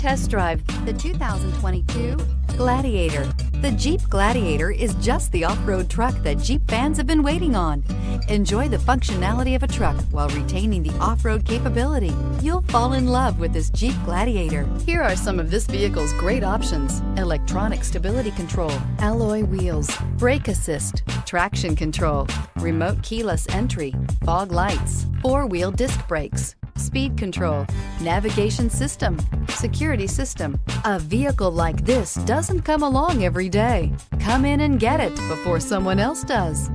Test drive the 2022 Gladiator. The Jeep Gladiator is just the off-road truck that Jeep fans have been waiting on. Enjoy the functionality of a truck while retaining the off-road capability. You'll fall in love with this Jeep Gladiator. Here are some of this vehicle's great options: electronic stability control, alloy wheels, brake assist, traction control, remote keyless entry, fog lights, four-wheel disc brakes, speed control, navigation system, security system. A vehicle like this doesn't come along every day. Come in and get it before someone else does.